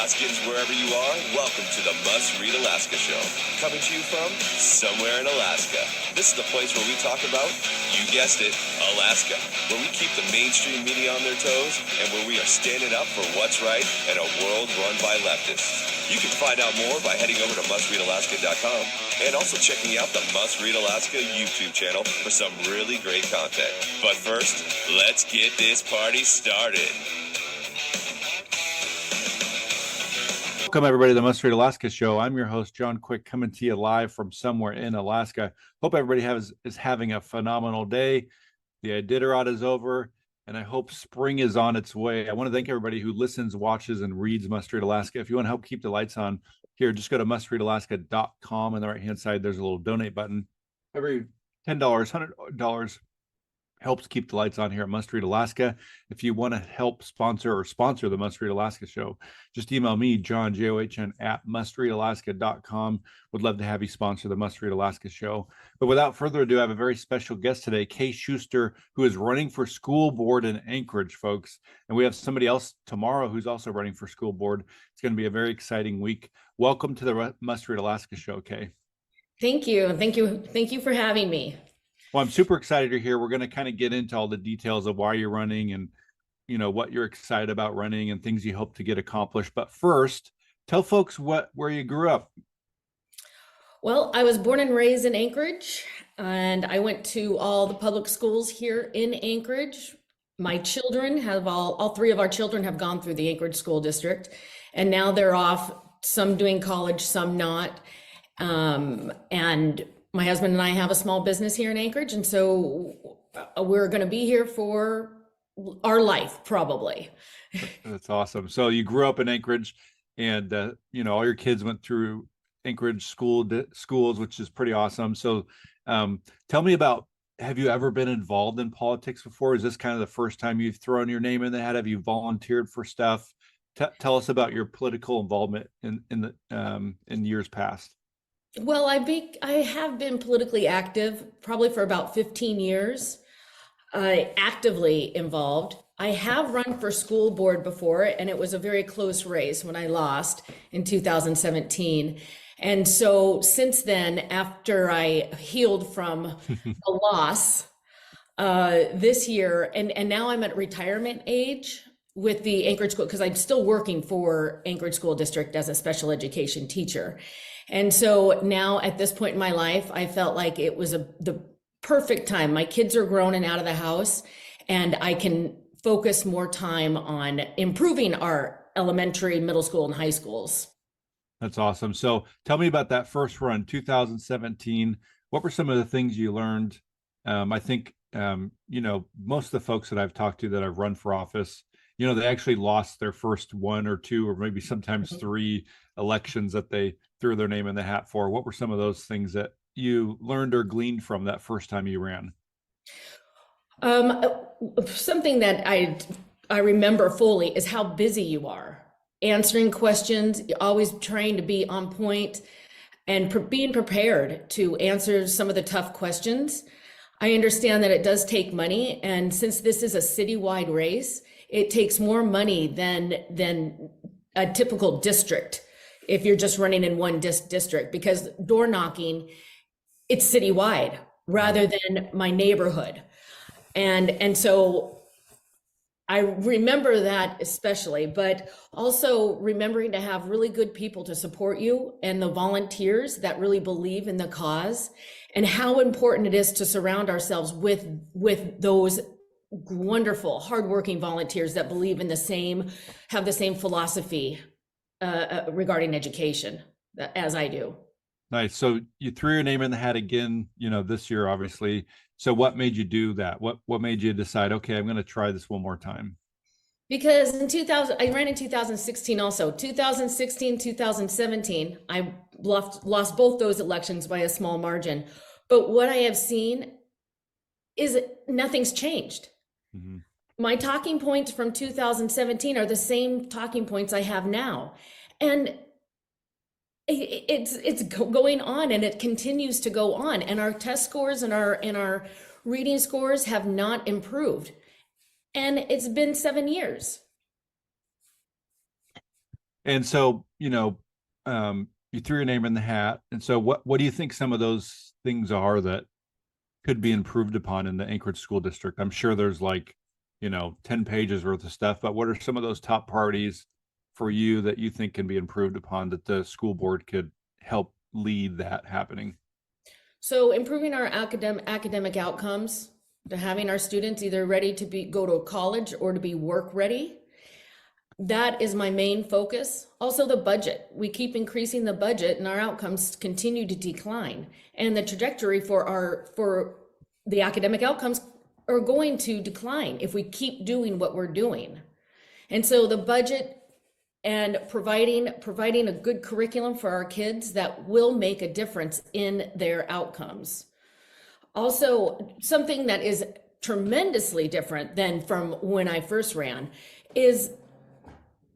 Alaskans, wherever you are, welcome to the Must Read Alaska Show. Coming to you from somewhere in Alaska. This is the place where we talk about, you guessed it, Alaska. Where we keep the mainstream media on their toes and where we are standing up for what's right in a world run by leftists. You can find out more by heading over to mustreadalaska.com and also checking out the Must Read Alaska YouTube channel for some really great content. But first, let's get this party started. Welcome, everybody, to the Must Read Alaska Show. I'm your host, John Quick, coming to you live from somewhere in Alaska. Hope everybody is having a phenomenal day. The Iditarod is over, and I hope spring is on its way. I want to thank everybody who listens, watches, and reads Must Read Alaska. If you want to help keep the lights on here, just go to mustreadalaska.com. On the right-hand side, there's a little donate button. Every $10, $100 helps keep the lights on here at Must Read Alaska. If you want to help sponsor the Must Read Alaska Show, just email me, John, John, at mustreadalaska.com. Would love to have you sponsor the Must Read Alaska Show. But without further ado, I have a very special guest today, Kay Schuster, who is running for school board in Anchorage, folks. And we have somebody else tomorrow who's also running for school board. It's going to be a very exciting week. Welcome to the Must Read Alaska Show, Kay. Thank you. Thank you for having me. Well, I'm super excited you're here. We're going to kind of get into all the details of why you're running and, you know, what you're excited about running and things you hope to get accomplished. But first, tell folks where you grew up. Well, I was born and raised in Anchorage, and I went to all the public schools here in Anchorage. My children have all three of our children have gone through the Anchorage School District, and now they're off, some doing college, some not. And my husband and I have a small business here in Anchorage, and so we're going to be here for our life, probably. That's awesome. So you grew up in Anchorage, and you know, all your kids went through Anchorage schools, which is pretty awesome. So tell me about, have you ever been involved in politics before? Is this kind of the first time you've thrown your name in the hat? Have you volunteered for stuff? Tell us about your political involvement in years past. Well, I have been politically active probably for about 15 years, actively involved. I have run for school board before, and it was a very close race when I lost in 2017. And so since then, after I healed from a loss this year, and now I'm at retirement age with the Anchorage School, because I'm still working for Anchorage School District as a special education teacher. And so now at this point in my life, I felt like it was the perfect time. My kids are grown and out of the house, and I can focus more time on improving our elementary, middle school, and high schools. That's awesome. So tell me about that first run, 2017. What were some of the things you learned? I think, you know, most of the folks that I've talked to that have run for office, you know, they actually lost their first one or two, or maybe sometimes three elections that they threw their name in the hat for. What were some of those things that you learned or gleaned from that first time you ran? Something that I remember fully is how busy you are, answering questions, always trying to be on point and being prepared to answer some of the tough questions. I understand that it does take money, and since this is a citywide race, it takes more money than a typical district if you're just running in one district, because door knocking, it's citywide rather than my neighborhood. And so I remember that especially, but also remembering to have really good people to support you and the volunteers that really believe in the cause, and how important it is to surround ourselves with those wonderful, hardworking volunteers that believe in have the same philosophy regarding education as I do. Nice. So you threw your name in the hat again, you know, this year, obviously. So what made you do that? What made you decide, okay, I'm going to try this one more time? Because I ran in 2016 also. 2016, 2017, I lost both those elections by a small margin. But what I have seen is nothing's changed. Mm-hmm. My talking points from 2017 are the same talking points I have now. And it's going on, and it continues to go on. And our test scores and our reading scores have not improved. And it's been 7 years. And so, you threw your name in the hat. And so what do you think some of those things are that could be improved upon in the Anchorage School District? I'm sure there's 10 pages worth of stuff, but what are some of those top priorities for you that you think can be improved upon that the school board could help lead that happening? So improving our academic outcomes, to having our students either ready to go to college or to be work ready. That is my main focus. Also the budget. We keep increasing the budget and our outcomes continue to decline. And the trajectory for the academic outcomes are going to decline if we keep doing what we're doing. And so the budget and providing a good curriculum for our kids that will make a difference in their outcomes. Also, something that is tremendously different than from when I first ran is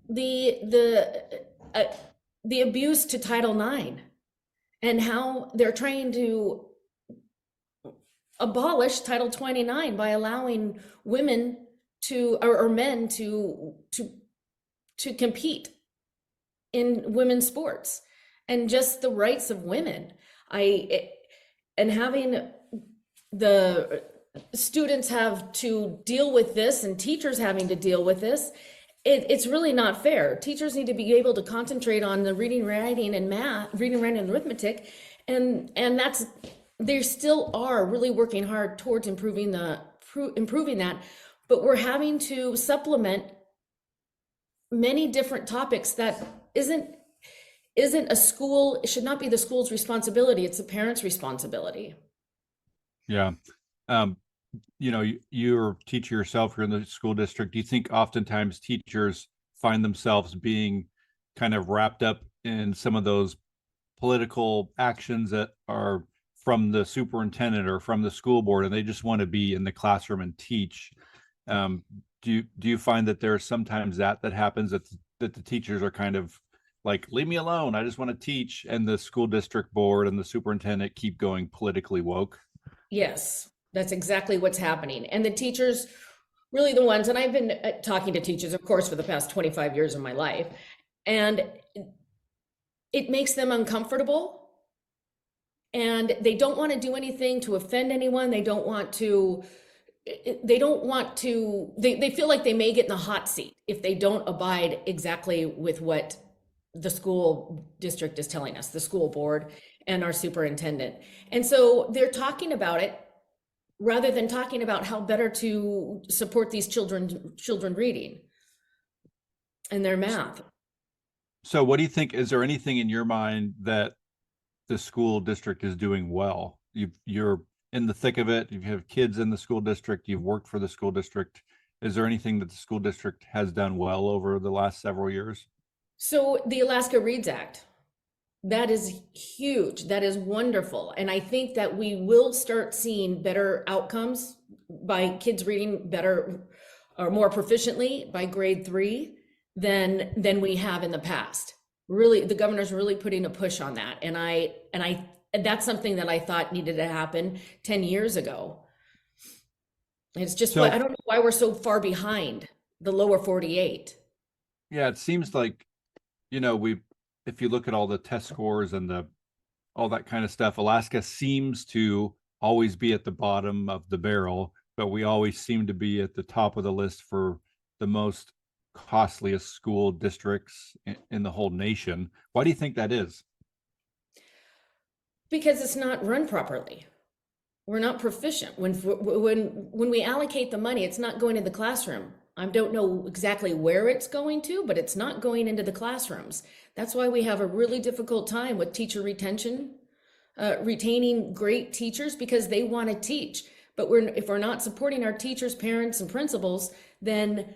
the abuse to Title IX and how they're trying to abolish Title 29 by allowing women to or men to compete in women's sports and just the rights of women. And having the students have to deal with this and teachers having to deal with this, it's really not fair. Teachers need to be able to concentrate on the reading, writing, and arithmetic, and that's they still are really working hard towards improving that, but we're having to supplement many different topics that isn't a school. It should not be the school's responsibility. It's the parents' responsibility. Yeah. You're a teacher yourself, you're in the school district. Do you think oftentimes teachers find themselves being kind of wrapped up in some of those political actions that are from the superintendent or from the school board, and they just want to be in the classroom and teach? Do you find that there's sometimes that happens, that the teachers are kind of like, leave me alone, I just want to teach, and the school district board and the superintendent keep going politically woke? Yes, that's exactly what's happening. And the teachers, really the ones, and I've been talking to teachers, of course, for the past 25 years of my life, and it makes them uncomfortable. And they don't want to do anything to offend anyone. They feel like they may get in the hot seat if they don't abide exactly with what the school district is telling us, the school board and our superintendent. And so they're talking about it rather than talking about how better to support these children reading and their math. So what do you think, is there anything in your mind that the school district is doing well? You're in the thick of it, you have kids in the school district, you've worked for the school district. Is there anything that the school district has done well over the last several years? So the Alaska Reads Act, that is huge. That is wonderful. And I think that we will start seeing better outcomes by kids reading better or more proficiently by grade 3 than we have in the past. Really, the governor's really putting a push on that. And that's something that I thought needed to happen 10 years ago. It's just, I don't know why we're so far behind the lower 48. Yeah, it seems like, if you look at all the test scores and all that kind of stuff, Alaska seems to always be at the bottom of the barrel, but we always seem to be at the top of the list for the most costliest school districts in the whole nation. Why do you think that is? Because it's not run properly. We're not proficient. When we allocate the money, it's not going to the classroom. I don't know exactly where it's going to, but it's not going into the classrooms. That's why we have a really difficult time with teacher retention, retaining great teachers because they want to teach. But if we're not supporting our teachers, parents, and principals, then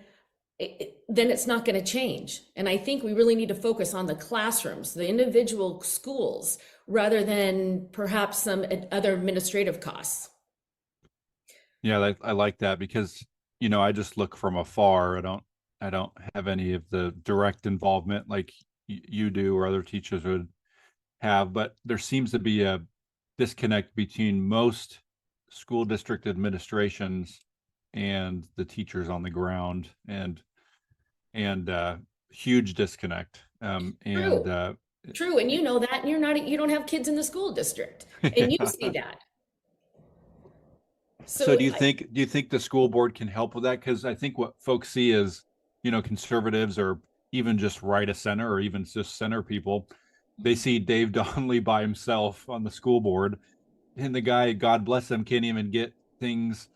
it's not going to change. And I think we really need to focus on the classrooms, the individual schools, rather than perhaps some other administrative costs. Yeah, I like that because, I just look from afar. I don't have any of the direct involvement like you do or other teachers would have, but there seems to be a disconnect between most school district administrations and the teachers on the ground, and huge disconnect. And True. True. And you know that, and you don't have kids in the school district, and you see that. So So do you think the school board can help with that? Because I think what folks see is, conservatives or even just right of center or even just center people, they see Dave Donnelly by himself on the school board, and the guy, God bless him, can't even get things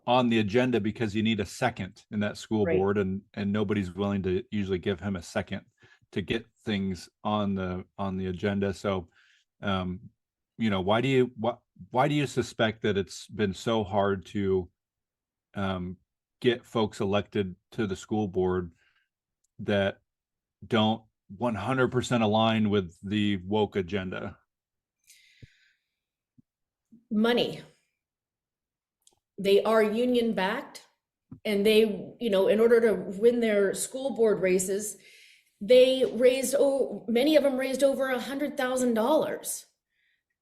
on the agenda because you need a second in that school right. board, and nobody's willing to usually give him a second to get things on the agenda. So why do you suspect that it's been so hard to get folks elected to the school board that don't 100% align with the woke agenda? Money. They are union backed, and they, in order to win their school board races, many of them raised over $100,000.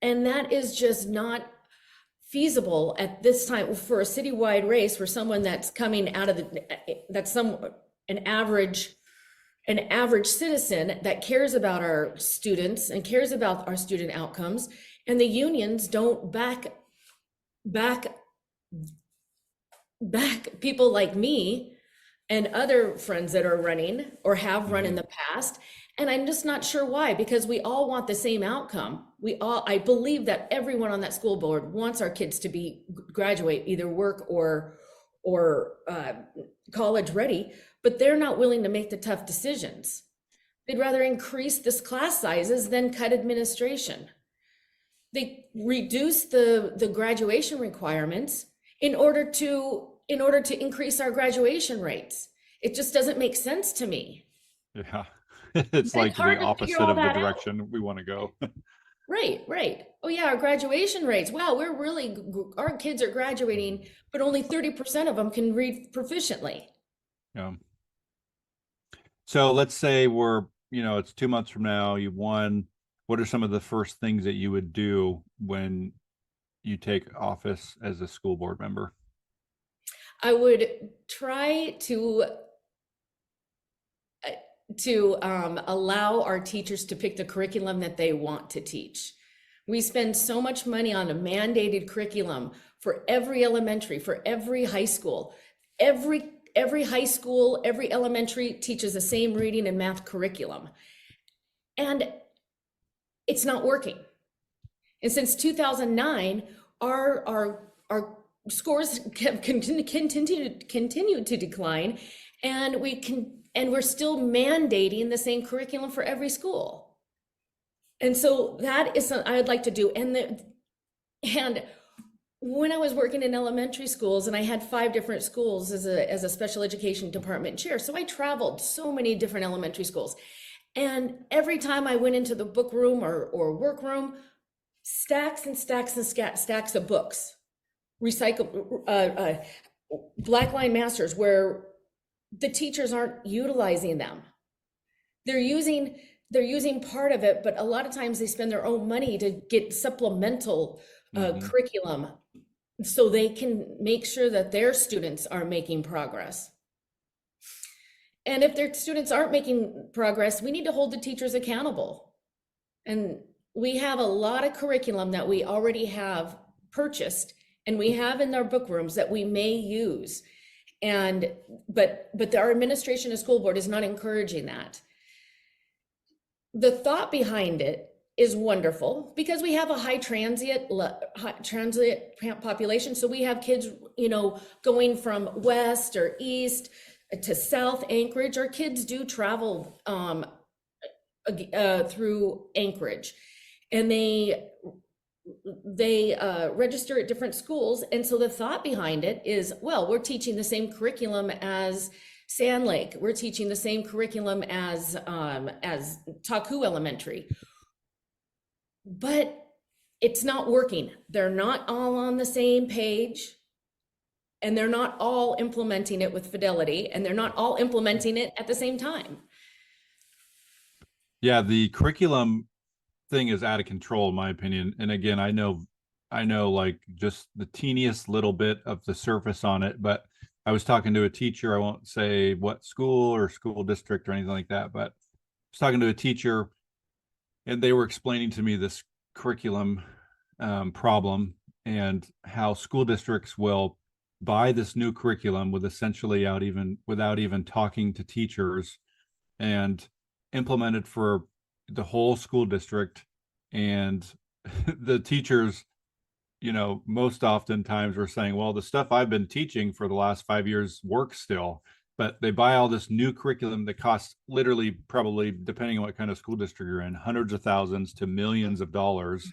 And that is just not feasible at this time for a citywide race for someone that's coming out of an average citizen that cares about our students and cares about our student outcomes. And the unions don't back people like me and other friends that are running or have run in the past. And I'm just not sure why, because we all want the same outcome. I believe that everyone on that school board wants our kids to graduate, either work or college ready, but they're not willing to make the tough decisions. They'd rather increase this class sizes than cut administration. They reduce the graduation requirements in order to increase our graduation rates. It just doesn't make sense to me. Yeah. It's like the opposite of the direction we want to go. Right. Oh yeah, our graduation rates. Wow, our kids are graduating, but only 30% of them can read proficiently. Yeah. So let's say it's 2 months from now, you've won. What are some of the first things that you would do when you take office as a school board member? I would try to allow our teachers to pick the curriculum that they want to teach. We spend so much money on a mandated curriculum for every elementary, for every high school. Every high school, every elementary teaches the same reading and math curriculum. And it's not working. And since 2009, our scores have continued to decline, and we're still mandating the same curriculum for every school. And so that is something I would like to do. And when I was working in elementary schools, and I had 5 different schools as a special education department chair, so I traveled so many different elementary schools. And every time I went into the book room or workroom, stacks and stacks and stacks of books, recycle, black line masters, where the teachers aren't utilizing them. They're using part of it, but a lot of times they spend their own money to get supplemental curriculum so they can make sure that their students are making progress. And if their students aren't making progress, we need to hold the teachers accountable. And we have a lot of curriculum that we already have purchased and we have in our book rooms that we may use. But our administration and school board is not encouraging that. The thought behind it is wonderful because we have a high transient population. So we have kids, going from west or east to South Anchorage. Our kids do travel through Anchorage, and they register at different schools. And so the thought behind it is, well, we're teaching the same curriculum as Sand Lake. We're teaching the same curriculum as Taku Elementary. But it's not working. They're not all on the same page, and they're not all implementing it with fidelity, and they're not all implementing it at the same time. Yeah, the curriculum thing is out of control, in my opinion. And again, I know like just the teeniest little bit of the surface on it, but I was talking to a teacher, I won't say what school or school district or anything like that, but was talking to a teacher, and they were explaining to me this curriculum problem and how school districts will buy this new curriculum with essentially without even talking to teachers and implement it for the whole school district. And the teachers, most oftentimes were saying, well, the stuff I've been teaching for the last 5 years works still, but they buy all this new curriculum that costs literally, probably, depending on what kind of school district you're in, hundreds of thousands to millions of dollars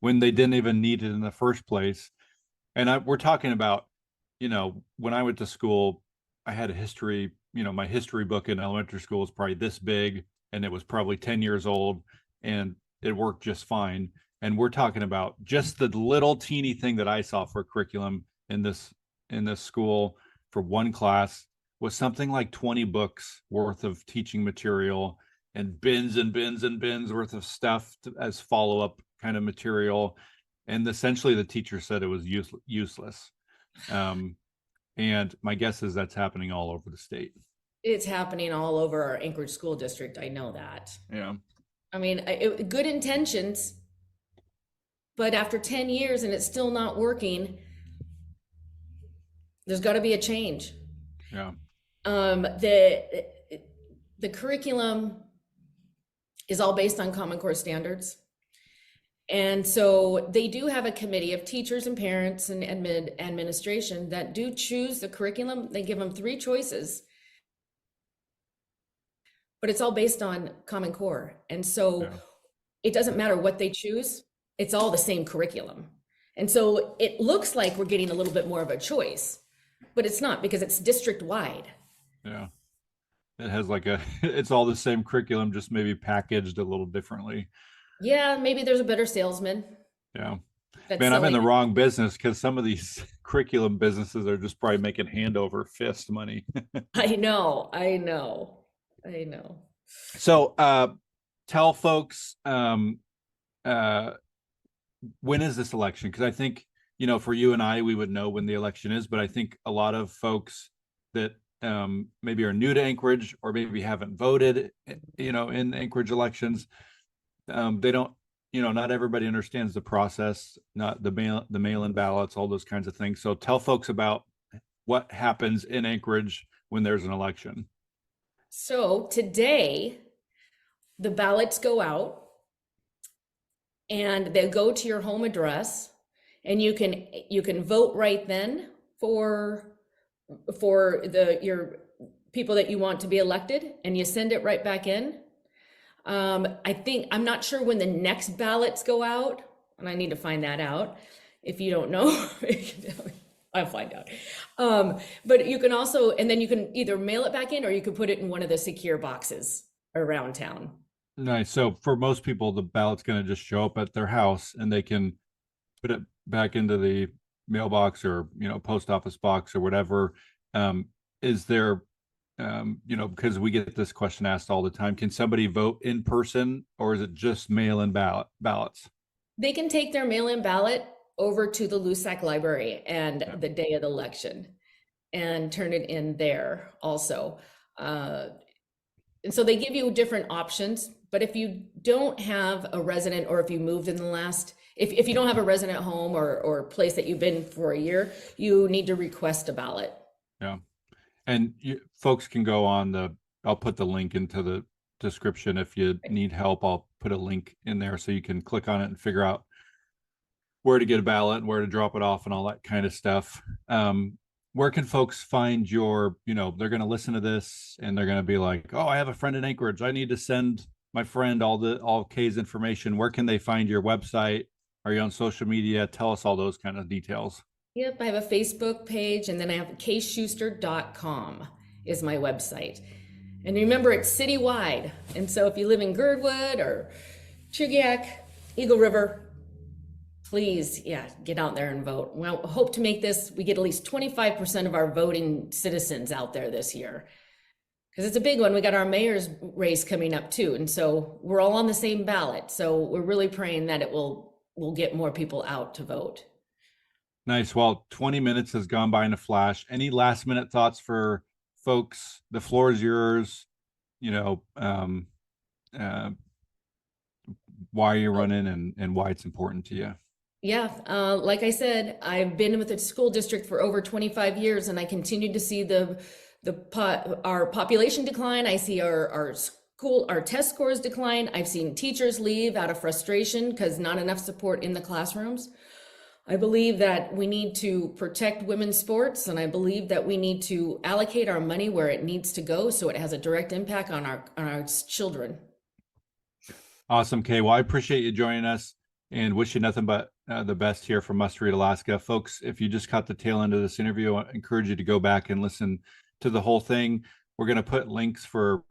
when they didn't even need it in the first place. And we're talking about, when I went to school, I had a history, my history book in elementary school was probably this big, and it was probably 10 years old, and it worked just fine. And we're talking about just the little teeny thing that I saw for curriculum in this school for one class was something like 20 books worth of teaching material and bins and bins and bins worth of stuff as follow-up kind of material. And essentially the teacher said it was useless. And my guess is that's happening all over the state. It's happening all over our Anchorage school district. I know that. Yeah. I mean, good intentions, but after 10 years and it's still not working, there's got to be a change. Yeah. The curriculum is all based on Common Core standards. And so they do have a committee of teachers and parents and administration that do choose the curriculum. They give them 3 choices, but it's all based on Common Core. And so it doesn't matter what they choose, it's all the same curriculum. And so it looks like we're getting a little bit more of a choice, but it's not, because it's district wide. Yeah. It has it's all the same curriculum, just maybe packaged a little differently. Yeah, maybe there's a better salesman. Yeah. Man, I'm in the wrong business, because some of these curriculum businesses are just probably making hand over fist money. I know. So tell folks, when is this election? Because I think, for you and I, we would know when the election is, but I think a lot of folks that maybe are new to Anchorage or maybe haven't voted, in Anchorage elections, they don't, not everybody understands the process, not the mail-in ballots, all those kinds of things. So tell folks about what happens in Anchorage when there's an election. So today, the ballots go out and they go to your home address, and you can vote right then for your people that you want to be elected, and you send it right back in. I'm not sure when the next ballots go out, and I need to find that out. If you don't know, I'll find out. But you can also, and then you can either mail it back in, or you can put it in one of the secure boxes around town. Nice. So for most people, the ballot's going to just show up at their house, and they can put it back into the mailbox or, post office box or whatever. Is there, because we get this question asked all the time, can somebody vote in person, or is it just mail-in ballots? They can take their mail-in ballot over to the LUSAC library and the day of the election and turn it in there also. And so they give you different options, but if you don't have a resident, or if you moved in the last, if you don't have a resident home or place that you've been for a year, you need to request a ballot. Yeah. And folks can go on I'll put the link into the description. If you need help, I'll put a link in there so you can click on it and figure out where to get a ballot and where to drop it off and all that kind of stuff. Where can folks find your, they're going to listen to this and they're going to be like, oh, I have a friend in Anchorage, I need to send my friend all Kay's information. Where can they find your website? Are you on social media? Tell us all those kind of details. Yep, I have a Facebook page, and then I have kayschuster.com is my website. And remember, it's citywide. And so if you live in Girdwood or Chugach, Eagle River, please, get out there and vote. Well, hope to make this, we get at least 25% of our voting citizens out there this year. Because it's a big one. We got our mayor's race coming up too. And so we're all on the same ballot. So we're really praying that it will get more people out to vote. Nice. Well, 20 minutes has gone by in a flash. Any last minute thoughts for folks? The floor is yours. why you're running and why it's important to you. Yeah, like I said, I've been with the school district for over 25 years, and I continue to see our population decline. I see our test scores decline. I've seen teachers leave out of frustration because not enough support in the classrooms. I believe that we need to protect women's sports, and I believe that we need to allocate our money where it needs to go so it has a direct impact on our children. Awesome, Kay. Well, I appreciate you joining us and wish you nothing but the best here from Must Read Alaska. Folks, if you just caught the tail end of this interview, I encourage you to go back and listen to the whole thing. We're going to put links for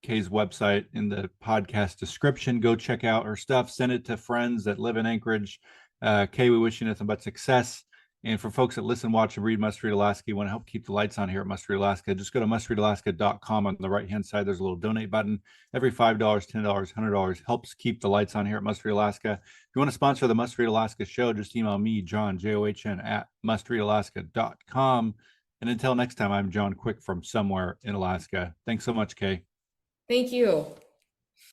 Kay's website in the podcast description. Go check out her stuff. Send it to friends that live in Anchorage. Kay, we wish you nothing but success. And for folks that listen, watch, and read Must Read Alaska, you want to help keep the lights on here at Must Read Alaska, just go to mustreadalaska.com. On the right-hand side, there's a little donate button. Every $5, $10, $100 helps keep the lights on here at Must Read Alaska. If you want to sponsor the Must Read Alaska show, just email me, John, John, at mustreadalaska.com. And until next time, I'm John Quick from somewhere in Alaska. Thanks so much, Kay. Thank you.